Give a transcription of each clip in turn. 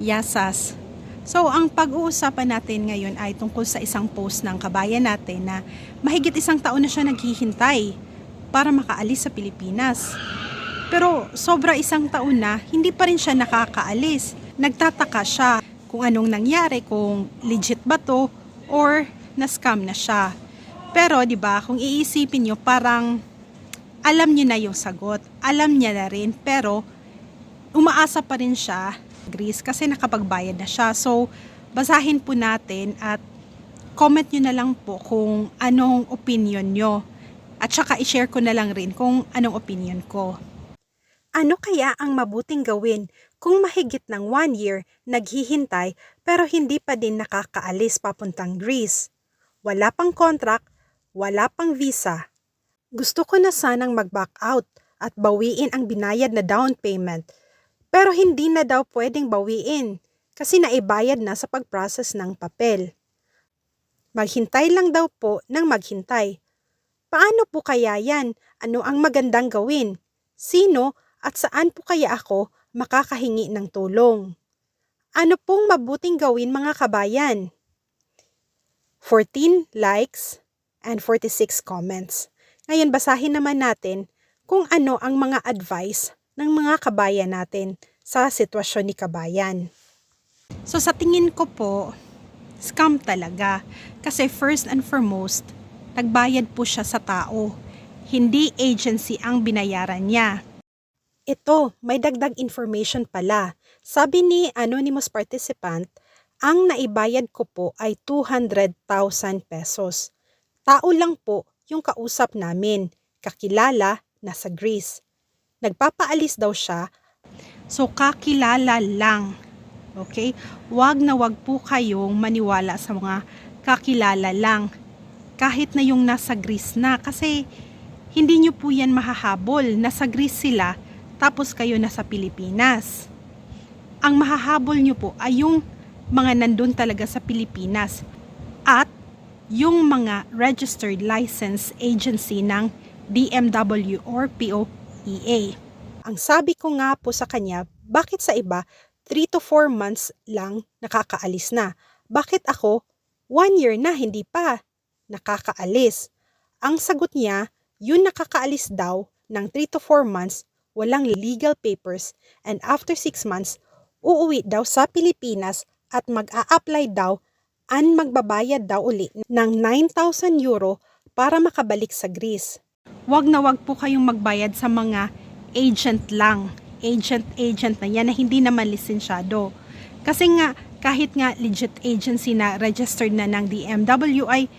Yasas. So, ang pag-uusapan natin ngayon ay tungkol sa isang post ng kabayan natin na mahigit isang taon na siya naghihintay para makaalis sa Pilipinas. Pero sobra isang taon na, hindi pa rin siya nakakaalis. Nagtataka siya kung anong nangyari, kung legit ba to or na-scam na siya. Pero 'di ba, kung iisipin niyo parang alam niya na yung sagot. Alam niya na rin pero umaasa pa rin siya Greece kasi nakapagbayad na siya. So, basahin po natin at comment nyo na lang po kung anong opinion nyo. At saka i-share ko na lang rin kung anong opinion ko. Ano kaya ang mabuting gawin kung mahigit ng 1 year naghihintay pero hindi pa din nakakaalis papuntang Greece? Wala pang contract, wala pang visa. Gusto ko na sanang mag-back out at bawiin ang binayad na down payment. Pero hindi na daw pwedeng bawiin kasi naibayad na sa pag-process ng papel. Maghintay lang daw po ng maghintay. Paano po kaya yan? Ano ang magandang gawin? Sino at saan po kaya ako makakahingi ng tulong? Ano pong mabuting gawin mga kabayan? 14 likes and 46 comments. Ngayon basahin naman natin kung ano ang mga advice ng mga kabayan natin sa sitwasyon ni kabayan. So sa tingin ko po, scam talaga. Kasi first and foremost, nagbayad po siya sa tao. Hindi agency ang binayaran niya. Ito, may dagdag information pala. Sabi ni anonymous participant, ang naibayad ko po ay 200,000 pesos. Tao lang po yung kausap namin, kakilala, nasa Greece. Nagpapaalis daw siya. So, kakilala lang. Okay? Wag na wag po kayong maniwala sa mga kakilala lang. Kahit na yung nasa Greece na. Kasi, hindi nyo po yan mahahabol. Nasa Greece sila, tapos kayo nasa Pilipinas. Ang mahahabol nyo po ay yung mga nandun talaga sa Pilipinas. At, yung mga registered license agency ng DMW or POEA. Ang sabi ko nga po sa kanya, bakit sa iba 3 to 4 months lang nakakaalis na? Bakit ako 1 year na hindi pa nakakaalis? Ang sagot niya, yun nakakaalis daw ng 3 to 4 months, walang legal papers, and after 6 months, uuwi daw sa Pilipinas at mag-a-apply daw and magbabayad daw uli ng 9,000 euro para makabalik sa Greece. Wag na wag po kayong magbayad sa mga agent lang. Agent na yan na hindi naman lisensyado. Kasi nga, kahit nga legit agency na registered na ng DMW ay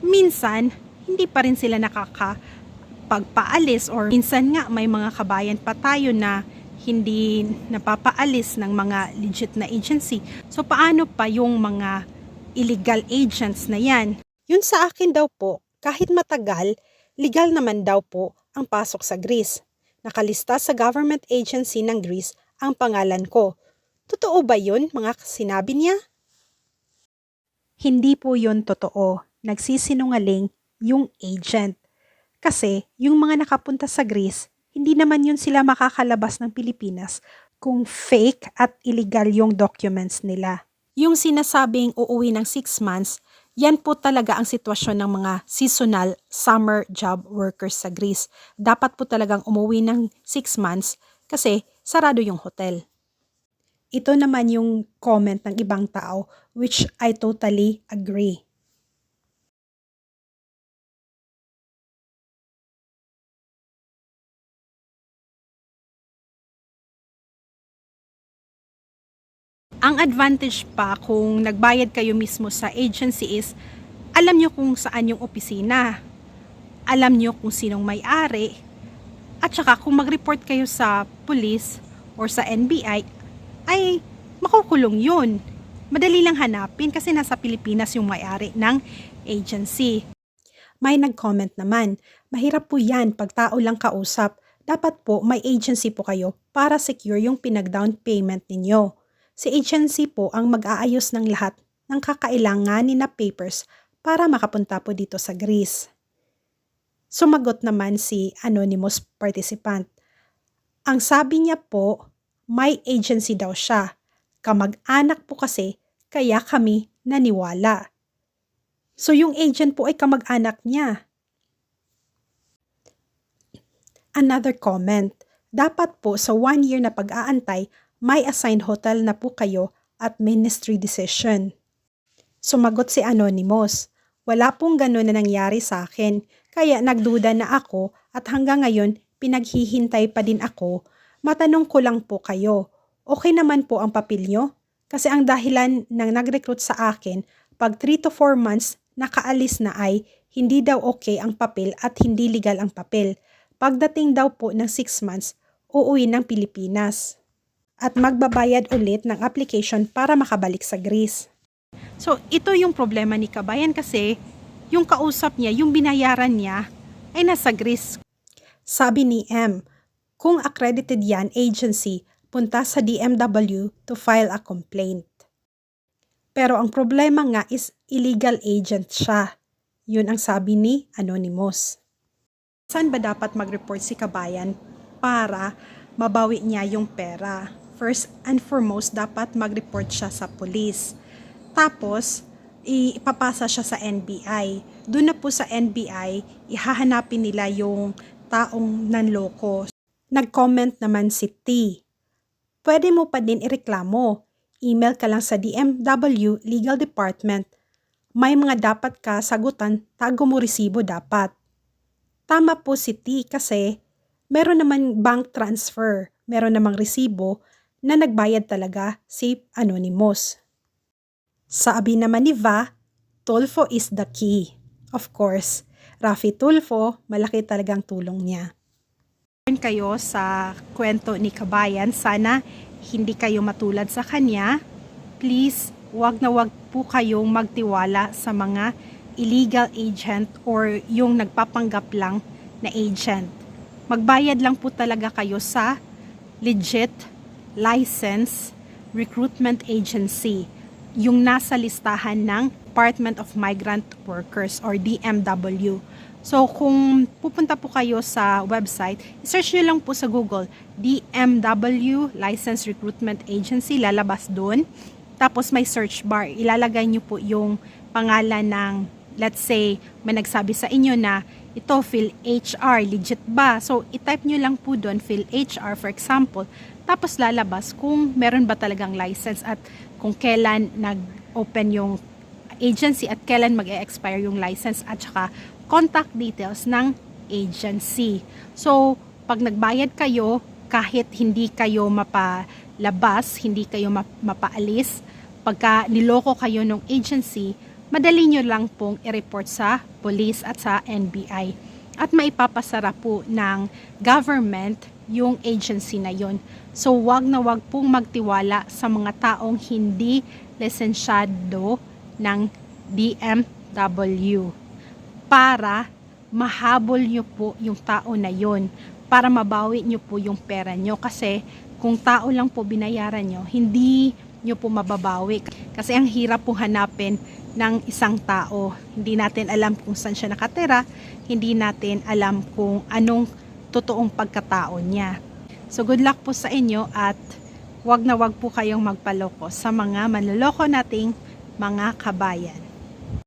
minsan, hindi pa rin sila nakakapagpaalis or minsan nga may mga kabayan pa tayo na hindi napapaalis ng mga legit na agency. So, paano pa yung mga illegal agents na yan? Yun sa akin daw po, kahit matagal, legal naman daw po ang pasok sa Greece. Nakalista sa government agency ng Greece ang pangalan ko. Totoo ba yun mga sinabi niya? Hindi po yun totoo. Nagsisinungaling yung agent. Kasi yung mga nakapunta sa Greece, hindi naman yun sila makakalabas ng Pilipinas kung fake at illegal yung documents nila. Yung sinasabing uuwi ng 6 months, yan po talaga ang sitwasyon ng mga seasonal summer job workers sa Greece. Dapat po talagang umuwi ng 6 months kasi sarado yung hotel. Ito naman yung comment ng ibang tao which I totally agree. Ang advantage pa kung nagbayad kayo mismo sa agency is alam nyo kung saan yung opisina, alam nyo kung sinong may-ari, at saka kung mag-report kayo sa police or sa NBI, ay makukulong yun. Madali lang hanapin kasi nasa Pilipinas yung may-ari ng agency. May nag-comment naman, mahirap po yan pag tao lang kausap. Dapat po may agency po kayo para secure yung pinag-down payment ninyo. Si agency po ang mag-aayos ng lahat ng kakailanganin na papers para makapunta po dito sa Greece. Sumagot naman si anonymous participant. Ang sabi niya po, may agency daw siya. Kamag-anak po kasi, kaya kami naniwala. So yung agent po ay kamag-anak niya. Another comment, dapat po sa 1 year na pag-aantay, may assigned hotel na po kayo at ministry decision. Sumagot si Anonymous, wala pong gano'n na nangyari sa akin, kaya nagduda na ako at hanggang ngayon pinaghihintay pa din ako. Matanong ko lang po kayo, okay naman po ang papel nyo? Kasi ang dahilan ng nag-recruit sa akin, pag 3 to 4 months nakaalis na ay hindi daw okay ang papel at hindi legal ang papel. Pagdating daw po ng 6 months, uuwi ng Pilipinas at magbabayad ulit ng application para makabalik sa Greece. So, ito yung problema ni Kabayan kasi yung kausap niya, yung binayaran niya ay nasa Greece. Sabi ni M, kung accredited yan agency, punta sa DMW to file a complaint. Pero ang problema nga is illegal agent siya. Yun ang sabi ni Anonymous. Saan ba dapat mag-report si Kabayan para mabawi niya yung pera? First and foremost, dapat mag-report siya sa police. Tapos, ipapasa siya sa NBI. Doon na po sa NBI, ihahanapin nila yung taong nanloko. Nag-comment naman si T. Pwede mo pa din ireklamo. Email ka lang sa DMW Legal Department. May mga dapat ka sagutan, tago mo resibo dapat. Tama po si T kasi meron naman bank transfer, meron namang resibo na nagbayad talaga si Anonymous. Sabi naman ni Va, Tulfo is the key. Of course, Rafi Tulfo, malaki talagang tulong niya. Kayo sa kwento ni Kabayan, sana hindi kayo matulad sa kanya. Please, wag na wag po kayong magtiwala sa mga illegal agent or yung nagpapanggap lang na agent. Magbayad lang po talaga kayo sa legit license recruitment agency, yung nasa listahan ng Department of Migrant Workers or DMW. So kung pupunta po kayo sa website, search nyo lang po sa Google, DMW License Recruitment Agency, lalabas doon. Tapos may search bar, ilalagay nyo po yung pangalan ng, let's say, may nagsabi sa inyo na ito, PhilHR, legit ba? So, itype nyo lang po doon, PhilHR for example, tapos lalabas kung meron ba talagang license at kung kailan nag-open yung agency at kailan mag-e-expire yung license at saka contact details ng agency. So, pag nagbayad kayo, kahit hindi kayo mapalabas, hindi kayo mapaalis, pagka niloko kayo ng agency, madali nyo lang pong i-report sa police at sa NBI. At maipapasara po ng government yung agency na yon. So, wag na wag pong magtiwala sa mga taong hindi lisensyado ng DMW para mahabol nyo po yung tao na yon, para mabawi nyo po yung pera nyo. Kasi kung tao lang po binayaran nyo, hindi nyo po mababawi. Kasi ang hirap po hanapin ng isang tao. Hindi natin alam kung saan siya nakatira, hindi natin alam kung anong totoong pagkatao niya. So good luck po sa inyo at wag na wag po kayong magpaloko sa mga manloloko nating mga kabayan.